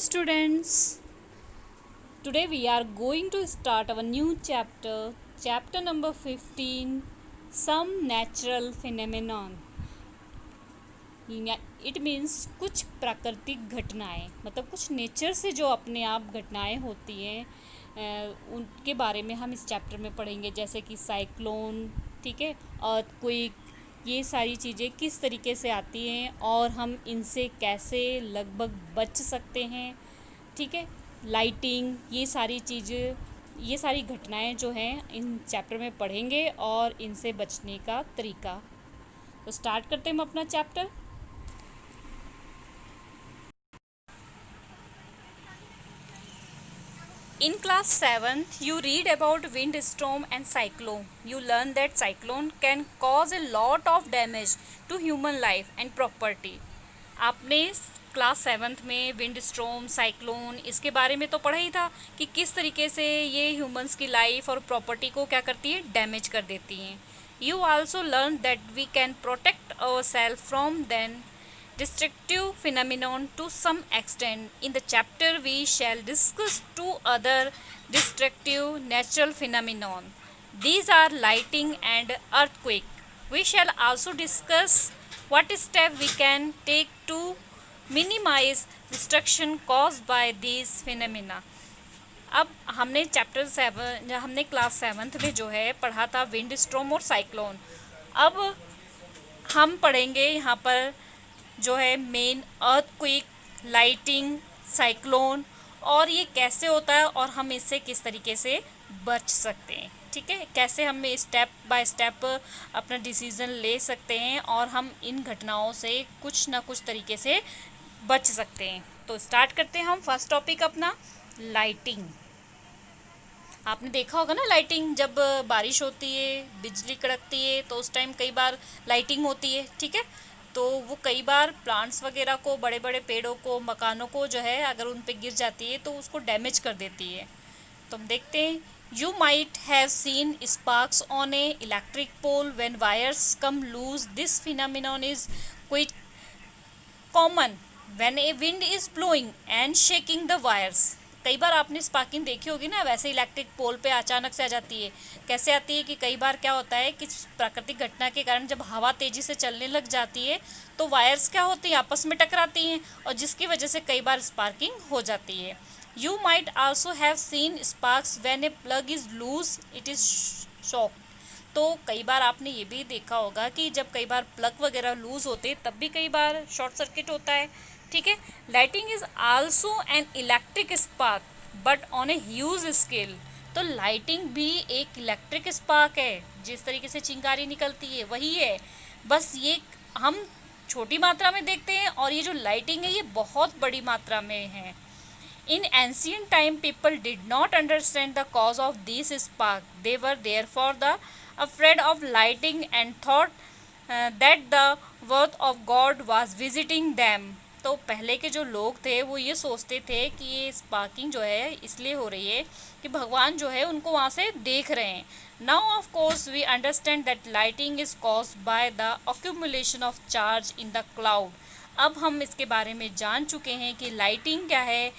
students. Today we are going to start our new chapter, chapter number 15, some natural phenomenon. It means कुछ प्राकृतिक घटनाएं, मतलब कुछ nature से जो अपने आप घटनाएं होती हैं उनके बारे में हम इस चैप्टर में पढ़ेंगे, जैसे कि साइक्लोन, ठीक है, अर्थक्वेक, ये सारी चीज़ें किस तरीके से आती हैं और हम इनसे कैसे लगभग बच सकते हैं, ठीक है, लाइटिंग, ये सारी चीज़ें, ये सारी घटनाएं जो हैं इन चैप्टर में पढ़ेंगे और इनसे बचने का तरीका। तो स्टार्ट करते हैं हम अपना chapter. In class 7th, you read about windstorm and cyclone. You learn that cyclone can cause a lot of damage to human life and property. आपने क्लास 7th में विंड स्टॉर्म, साइक्लोन, इसके बारे में तो पढ़ा ही था कि किस तरीके से ये ह्यूमंस की लाइफ और प्रॉपर्टी को क्या करती है, डैमेज कर देती हैं. You also learn that we can protect ourself from then destructive phenomenon to some extent. In the chapter we shall discuss two other destructive natural phenomenon. These are lighting and earthquake. We shall also discuss what step we can take to minimize destruction caused by these phenomena. अब हमने हमने class 7th में जो है पढ़ा था wind storm और cyclone. अब हम पढ़ेंगे यहाँ पर जो है मेन अर्थक्वेक, लाइटिंग, साइक्लोन, और ये कैसे होता है और हम इससे किस तरीके से बच सकते हैं, ठीक है, कैसे हम स्टेप बाय स्टेप अपना डिसीज़न ले सकते हैं और हम इन घटनाओं से कुछ ना कुछ तरीके से बच सकते हैं. तो स्टार्ट करते हैं हम फर्स्ट टॉपिक अपना, लाइटिंग. आपने देखा होगा ना, लाइटिंग जब बारिश होती है, बिजली कड़कती है, तो उस टाइम कई बार लाइटिंग होती है, ठीक है, तो वो कई बार प्लांट्स वगैरह को, बड़े बड़े पेड़ों को, मकानों को जो है अगर उन पे गिर जाती है तो उसको डैमेज कर देती है. तो हम देखते हैं. You might have seen sparks on a electric pole when wires come loose. This phenomenon is quite common when a wind is blowing and shaking the wires. कई बार आपने स्पार्किंग देखी होगी ना, वैसे इलेक्ट्रिक पोल पे अचानक से आ जाती है. कैसे आती है कि कई बार क्या होता है कि प्राकृतिक घटना के कारण जब हवा तेज़ी से चलने लग जाती है तो वायर्स क्या होती हैं, आपस में टकराती हैं और जिसकी वजह से कई बार स्पार्किंग हो जाती है. You might also have seen sparks when A plug is lose it is shock. तो कई बार आपने ये भी देखा होगा कि जब कई बार प्लग वगैरह लूज़ होते हैं तब भी कई बार शॉर्ट सर्किट होता है, ठीक है. Lighting is also an electric spark but on a huge scale. तो लाइटिंग भी एक इलेक्ट्रिक स्पार्क है. जिस तरीके से चिंगारी निकलती है वही है, बस ये हम छोटी मात्रा में देखते हैं और ये जो लाइटिंग है ये बहुत बड़ी मात्रा में है. In ancient time, people did not understand the cause of these sparks. They were therefore afraid of lighting and thought that the wrath of God was visiting them. तो पहले के जो लोग थे वो ये सोचते थे कि ये स्पार्किंग जो है इसलिए हो रही है कि भगवान जो है उनको वहाँ से देख रहे हैं. Now of course we understand that lighting is caused by the accumulation of charge in the cloud. अब हम इसके बारे में जान चुके हैं कि लाइटिंग क्या है.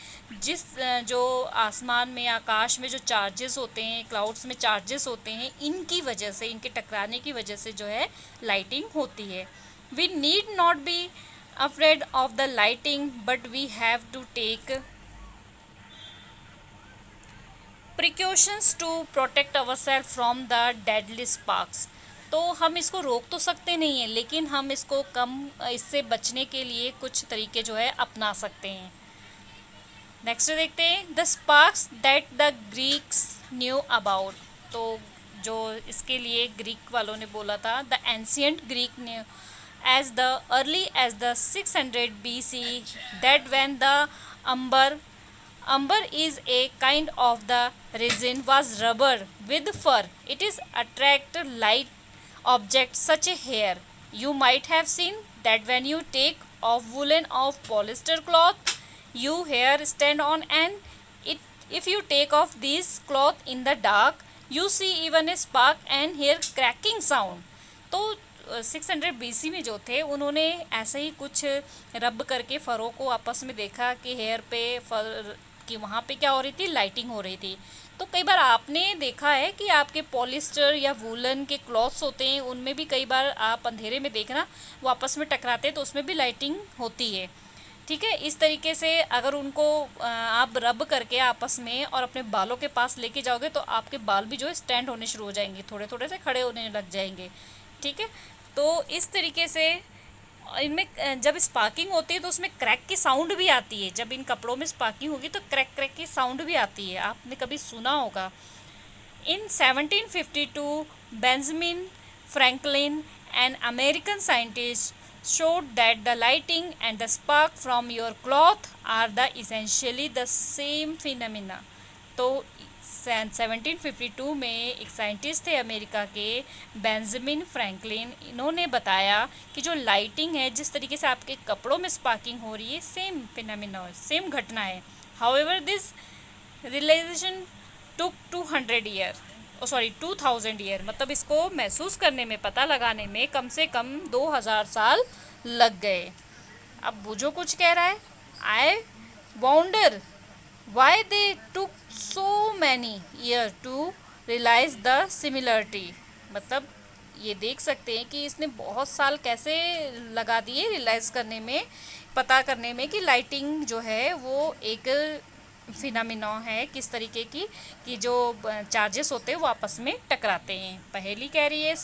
जो आसमान में, आकाश में जो चार्जेस होते हैं, क्लाउड्स में चार्जेस होते हैं, इनकी वजह से, इनके टकराने की वजह से जो है लाइटिंग होती है. We need not be afraid of the lightning but we have to take precautions to protect ourself from the deadly sparks. तो हम इसको रोक तो सकते नहीं हैं, लेकिन हम इसको इससे बचने के लिए कुछ तरीके जो है अपना सकते हैं. नेक्स्ट देखते हैं, the sparks that the Greeks knew about. तो जो इसके लिए ग्रीक वालों ने बोला था, the ancient Greek new as the early as the 600 BC that when the umber is a kind of the resin was rubber with fur. It is attract light objects such a hair. You might have seen that when you take off woolen of polyester cloth, you hair stand on, and if you take off these cloth in the dark, you see even a spark and hear cracking sound. तो 600 BC में जो थे उन्होंने ऐसे ही कुछ रब करके फरों को आपस में देखा कि हेयर पे फर कि वहाँ पे क्या हो रही थी, लाइटिंग हो रही थी। तो कई बार आपने देखा है कि आपके पॉलिस्टर या वूलन के क्लॉथ्स होते हैं, उनमें भी कई बार आप अंधेरे में देखना वो आपस में टकराते हैं तो उसमें भी लाइटिंग होती है। ठीक है, इस तरीके से अगर उनको आप रब करके आपस में और अपने बालों के पास लेके जाओगे तो आपके बाल भी जो है स्टैंड होने शुरू हो जाएंगे, थोड़े थोड़े से खड़े होने लग जाएंगे। ठीक है, तो इस तरीके से इनमें जब स्पार्किंग होती है तो उसमें क्रैक की साउंड भी आती है। जब इन कपड़ों में स्पार्किंग होगी तो क्रैक क्रैक की साउंड भी आती है, आपने कभी सुना होगा। In 1752, Benjamin Franklin, an American scientist, showed that the lighting and the spark from your cloth are the essentially the same phenomena. तो 1752 में एक साइंटिस्ट थे अमेरिका के, बेंजामिन फ्रैंकलिन, इन्होंने बताया कि जो लाइटिंग है, जिस तरीके से आपके कपड़ों में स्पार्किंग हो रही है, सेम फिनोमिना, सेम घटना है। However this realization took 200 year, 2000 year, मतलब इसको महसूस करने में, पता लगाने में कम से कम 2000 साल लग गए। अब वो जो कुछ कह रहा है, I wonder why they took so many year to realize the similarity. मतलब ये देख सकते हैं कि इसने बहुत साल कैसे लगा दिए रियलाइज करने में, पता करने में कि लाइटिंग जो है वो एक फिनोमिना है, किस तरीके की कि जो चार्जेस होते हैं वो आपस में टकराते हैं। पहली कह रही है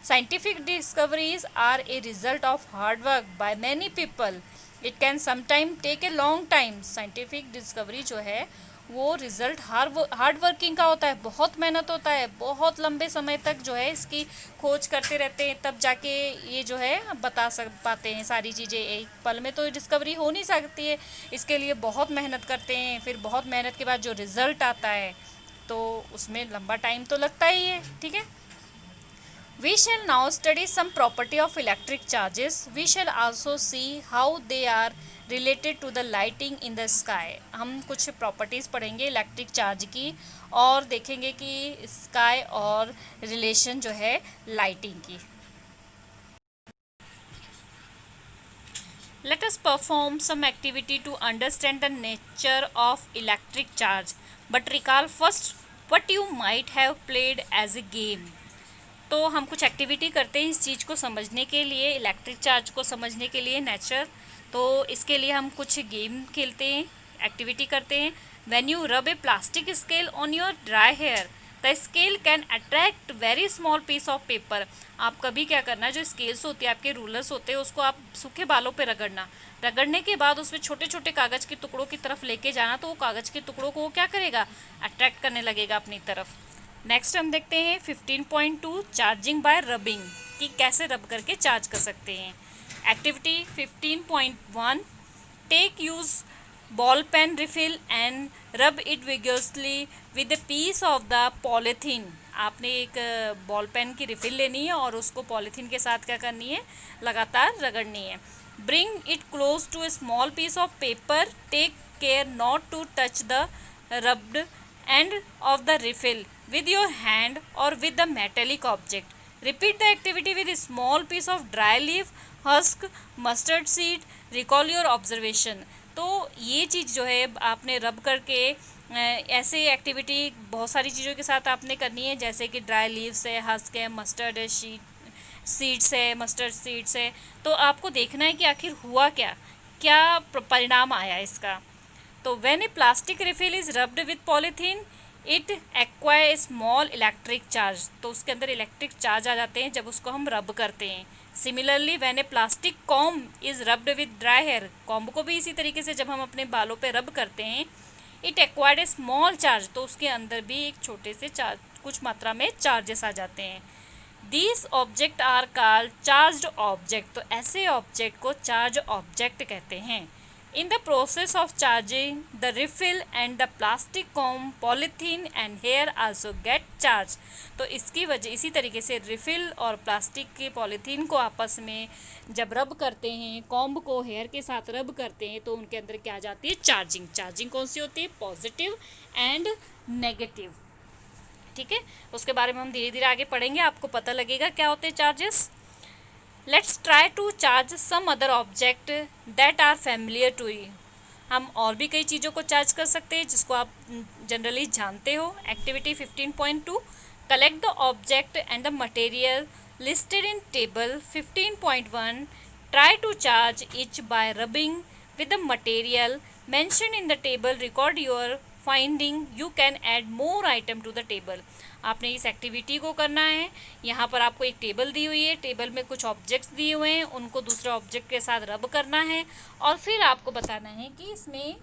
scientific discoveries are a result of hard work by many people, it can sometime take a long time. Scientific discovery जो है वो रिजल्ट हार्ड वर्किंग का होता है, बहुत मेहनत होता है, बहुत लंबे समय तक जो है इसकी खोज करते रहते हैं, तब जाके ये जो है बता पाते हैं सारी चीज़ें। एक पल में तो डिस्कवरी हो नहीं सकती है, इसके लिए बहुत मेहनत करते हैं, फिर बहुत मेहनत के बाद जो रिजल्ट आता है तो उसमें लंबा टाइम तो लगता ही है। ठीक है, we shall now study some property of electric charges. We shall also see how they are related to the lighting in the sky. हम कुछ प्रॉपर्टीज़ पढ़ेंगे इलेक्ट्रिक चार्ज की और देखेंगे कि स्काई और रिलेशन जो है लाइटिंग की। Let us perform some activity to understand the nature of electric charge. But recall first what you might have played as a game. तो हम कुछ एक्टिविटी करते हैं इस चीज़ को समझने के लिए, इलेक्ट्रिक चार्ज को समझने के लिए, नेचर। तो इसके लिए हम कुछ गेम खेलते हैं, एक्टिविटी करते हैं। When you rub a plastic scale on your dry hair, the scale can attract very small piece of paper. आप कभी क्या करना, जो स्केल्स होते हैं, आपके रूलर्स होते हैं, उसको आप सूखे बालों पे रगड़ना, रगड़ने के बाद उसमें छोटे छोटे कागज़ के टुकड़ों की तरफ लेके जाना, तो वो कागज़ के टुकड़ों को वो क्या करेगा, अट्रैक्ट करने लगेगा अपनी तरफ। नेक्स्ट हम देखते हैं 15.2 चार्जिंग बाय रबिंग, कि कैसे रब करके चार्ज कर सकते हैं। Activity 15.1 take use ball pen refill and rub it vigorously with a piece of the polythene. आपने एक बॉल पेन की रिफिल लेनी है और उसको पॉलीथीन के साथ क्या करनी है, लगातार रगड़नी है। Bring it close to a small piece of paper, take care not to touch the rubbed end of the refill with your hand or with the metallic object. Repeat the activity with a small piece of dry leaf, husk, mustard seed. Recall your observation. तो ये चीज़ जो है आपने रब करके ऐसे activity बहुत सारी चीज़ों के साथ आपने करनी है, जैसे कि ड्राई लीव्स है, हस्क है, मस्टर्ड है, सीड्स है, मस्टर्ड सीड्स है। तो आपको देखना है कि आखिर हुआ क्या, क्या परिणाम आया इसका। तो when a plastic refill is rubbed with polythene it acquire a small electric charge. तो उसके अंदर इलेक्ट्रिक चार्ज आ जाते हैं जब उसको हम रब करते हैं। Similarly when a plastic comb is rubbed with dry hair, comb को भी इसी तरीके से जब हम अपने बालों पे रब करते हैं, it acquired A small charge, तो उसके अंदर भी एक छोटे से चार्ज, कुछ मात्रा में चार्जेस आ जाते हैं। These object are called charged object. तो ऐसे ऑब्जेक्ट को चार्ज ऑब्जेक्ट कहते हैं। In the process of charging, the refill and the plastic comb, polythene and hair also get charged. तो इसकी वजह, इसी तरीके से रिफिल और प्लास्टिक के पॉलीथीन को आपस में जब रब करते हैं, कॉम्ब को हेयर के साथ रब करते हैं, तो उनके अंदर क्या जाती है, चार्जिंग। चार्जिंग कौन सी होती है, पॉजिटिव एंड नेगेटिव। ठीक है, उसके बारे में हम धीरे धीरे आगे पढ़ेंगे, आपको पता लगेगा क्या होते हैं charges. Let's try to charge some other object that are familiar to you. हम और भी कई चीज़ों को चार्ज कर सकते हैं जिसको आप जनरली जानते हो। Activity 15.2, collect the object and the material listed in table 15.1. Try to charge each by rubbing with the material mentioned in the table. Record your finding. You can add more item to the table. आपने इस activity को करना है। यहाँ पर आपको एक table दी हुई है, टेबल में कुछ ऑब्जेक्ट्स दिए हुए हैं, उनको दूसरे ऑब्जेक्ट के साथ रब करना है और फिर आपको बताना है कि इसमें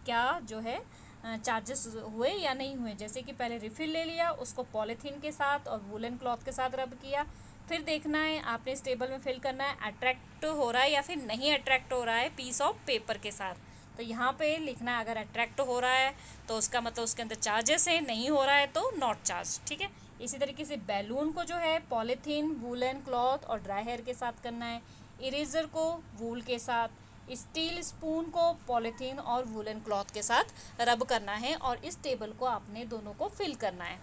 क्या जो है चार्जेस हुए या नहीं हुए। जैसे कि पहले रिफिल ले लिया, उसको पॉलीथीन के साथ और वूलन क्लॉथ के साथ रब किया, फिर देखना है आपने इस टेबल में फिल करना है अट्रैक्ट हो रहा है या फिर नहीं अट्रैक्ट हो रहा है पीस ऑफ पेपर के साथ। तो यहाँ पे लिखना है अगर अट्रैक्ट हो रहा है तो उसका मतलब उसके अंदर चार्जेस है, नहीं हो रहा है तो नॉट चार्ज। ठीक है, इसी तरीके से बैलून को जो है पॉलीथीन, वूलन क्लॉथ और ड्राई हेयर के साथ करना है। इरेजर को वूल के साथ, स्टील स्पून को पॉलीथीन और वूलन क्लॉथ के साथ रब करना है और इस टेबल को आपने दोनों को फिल करना है।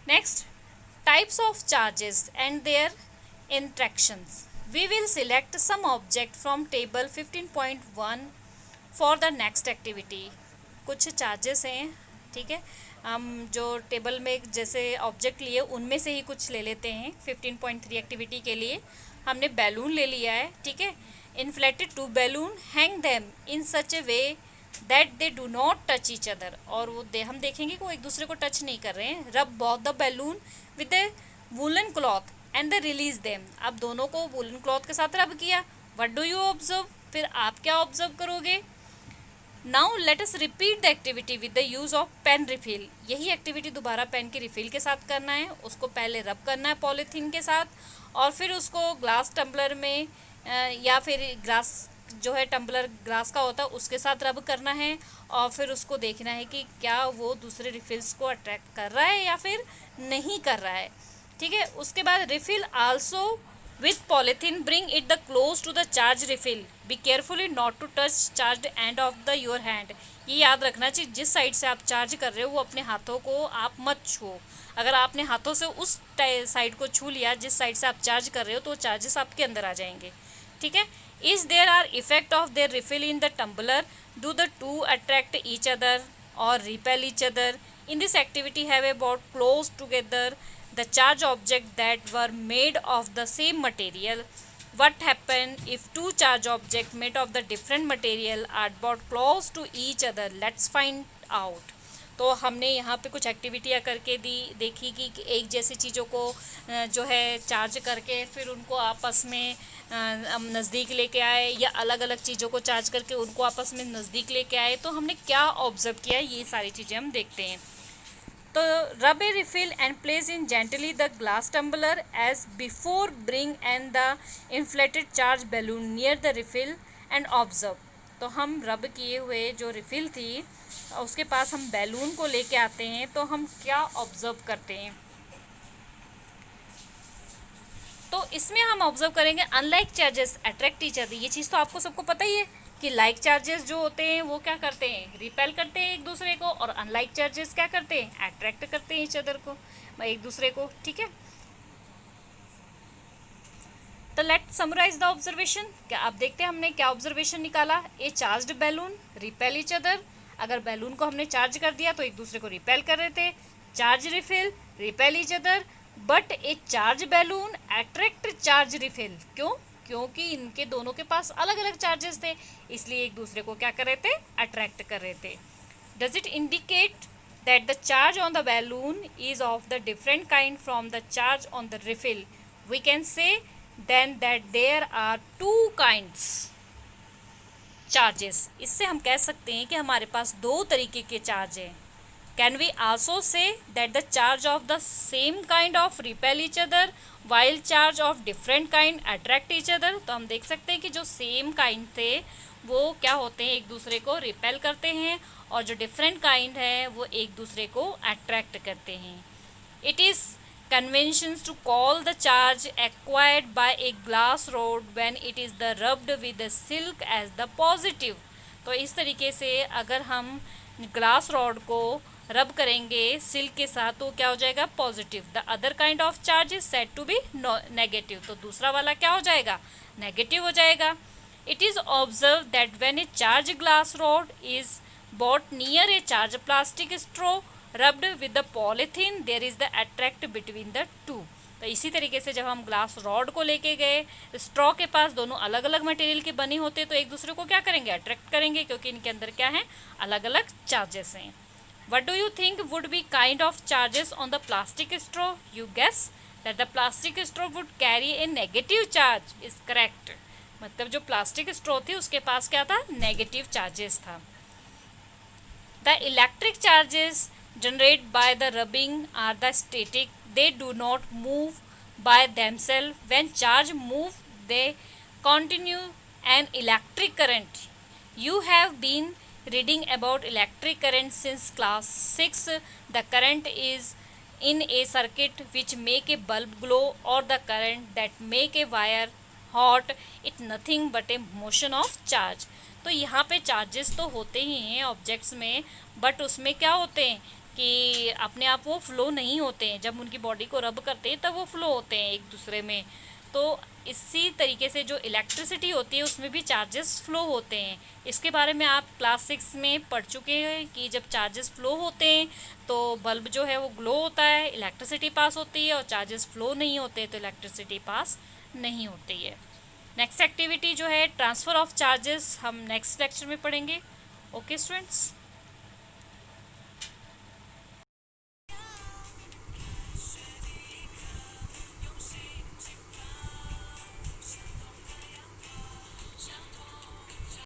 Next, types of charges and their interactions. We will select some object from table 15.1 for the next activity. कुछ चार्जेस हैं, ठीक है, हम जो टेबल में जैसे ऑब्जेक्ट लिए उनमें से ही कुछ ले लेते हैं। 15.3 एक्टिविटी के लिए हमने बैलून ले लिया है, ठीक है। Inflated two balloon, hang them in such a way that they do not touch each other, और वो हम देखेंगे कि वो एक दूसरे को टच नहीं कर रहे हैं। रब both the balloon with the woollen cloth and the release them, अब दोनों को वूलन क्लॉथ के साथ रब किया। व्हाट डू यू ऑब्जर्व, फिर आप क्या ऑब्जर्व करोगे। Now let us repeat the activity with the use of pen refill. यही एक्टिविटी दोबारा पेन की रिफिल के साथ करना है। उसको पहले रब करना है पॉलीथीन के साथ और फिर उसको ग्लास टम्बलर में या फिर ग्लास जो है टम्बलर ग्लास का होता है उसके साथ रब करना है और फिर उसको देखना है कि क्या वो दूसरे रिफिल्स को अट्रैक्ट कर रहा है या फिर नहीं कर रहा है। ठीक है, उसके बाद refill also with polythene, bring it the close to the charge refill, be carefully not to touch charge end of the your hand. ये याद रखना चाहिए जिस साइड से आप चार्ज कर रहे हो वो अपने हाथों को आप मत छुओ। अगर आपने हाथों से उस साइड को छू लिया जिस साइड से आप चार्ज कर रहे हो तो चार्जेस आपके अंदर आ जाएंगे। ठीक है, is there are effect of their refill in the tumbler, do the two attract each other or repel each other? In this activity have about close together the charge object that were made of the same material. What happen if two charge object made of the different material are brought close to each other? Let's find out. तो हमने यहाँ पे कुछ एक्टिविटियाँ करके देखी कि एक जैसी चीज़ों को जो है चार्ज करके फिर उनको आपस में नज़दीक लेके आए या अलग अलग चीज़ों को चार्ज करके उनको आपस में नज़दीक लेके आए। तो हमने क्या ऑब्जर्व किया ये सारी चीज़ें हम देखते हैं। तो rub a refill and place in gently the glass tumbler as before, bring and the inflated charge balloon near the refill and observe. तो हम रब किए हुए जो रिफिल थी उसके पास हम बैलून को लेके आते हैं तो हम क्या ऑब्जर्व करते हैं। तो इसमें हम ऑब्जर्व करेंगे unlike charges attract each other. ये चीज़ तो आपको सबको पता ही है कि लाइक चार्जेस जो होते हैं वो क्या करते हैं, रिपेल करते हैं एक दूसरे को, और अनलाइक चार्जेस क्या करते हैं, अट्रैक्ट करते हैं ईच अदर को, एक दूसरे को। ठीक है, तो लेट समराइज द ऑब्जर्वेशन। क्या आप देखते हैं हमने क्या ऑब्जर्वेशन निकाला। A charged balloon repel each other, अगर बैलून को हमने चार्ज कर दिया तो एक दूसरे को रिपेल कर रहे थे। Charge refill repel each other, but A charge balloon attract charge refill. क्यों, क्योंकि इनके दोनों के पास अलग अलग चार्जेस थे इसलिए एक दूसरे को क्या कर रहे थे, अट्रैक्ट कर रहे थे। Does it indicate that the charge on the balloon is of the different kind from the charge on the refill? We can say then that there are two kinds charges। इससे हम कह सकते हैं कि हमारे पास दो तरीके के चार्ज हैं। Can we also say that the charge of the same kind of repel each other while charge of different kind attract each other? तो हम देख सकते हैं कि जो सेम काइंड थे वो क्या होते हैं, एक दूसरे को रिपेल करते हैं, और जो डिफरेंट काइंड है वो एक दूसरे को अट्रैक्ट करते हैं। It is conventions to call the charge acquired by a glass rod when it is the rubbed with the silk as the positive। तो इस तरीके से अगर हम ग्लास रॉड को रब करेंगे सिल्क के साथ तो क्या हो जाएगा positive. The other kind of charge is said to be negative, तो दूसरा वाला क्या हो जाएगा नेगेटिव हो जाएगा। It is observe that when a charge glass rod is brought near a charged plastic straw rubbed with the polythene there is the attract between the two। तो इसी तरीके से जब हम ग्लास रॉड को लेके गए स्ट्रॉ के पास, दोनों अलग अलग मटेरियल के बने होते तो एक दूसरे को क्या करेंगे अट्रैक्ट करेंगे, क्योंकि इनके अंदर क्या है अलग अलग चार्जेस हैं। What do you think would be kind of charges on the plastic straw? You guess that the plastic straw would carry a negative charge is correct। मतलब जो प्लास्टिक स्ट्रॉ थी उसके पास क्या था नेगेटिव चार्जेस था। The electric charges generated by the rubbing are the static, they do not move by themselves, when charge move they continue an electric current। You have been reading about electric current since class 6। The current is in a circuit which make a bulb glow or the current that make a wire hot, it nothing but a motion of charge। तो यहाँ पे charges तो होते ही हैं objects में, but उसमें क्या होते हैं कि अपने आप वो फ्लो नहीं होते हैं, जब उनकी बॉडी को रब करते हैं तब वो फ्लो होते हैं एक दूसरे में। तो इसी तरीके से जो इलेक्ट्रिसिटी होती है उसमें भी चार्जेस फ्लो होते हैं। इसके बारे में आप क्लास 6 में पढ़ चुके हैं कि जब चार्जेस फ्लो होते हैं तो बल्ब जो है वो ग्लो होता है, इलेक्ट्रिसिटी पास होती है, और चार्जेस फ्लो नहीं होते तो इलेक्ट्रिसिटी पास नहीं होती है। नेक्स्ट एक्टिविटी जो है ट्रांसफ़र ऑफ चार्जेस हम नेक्स्ट लेक्चर में पढ़ेंगे। Okay students.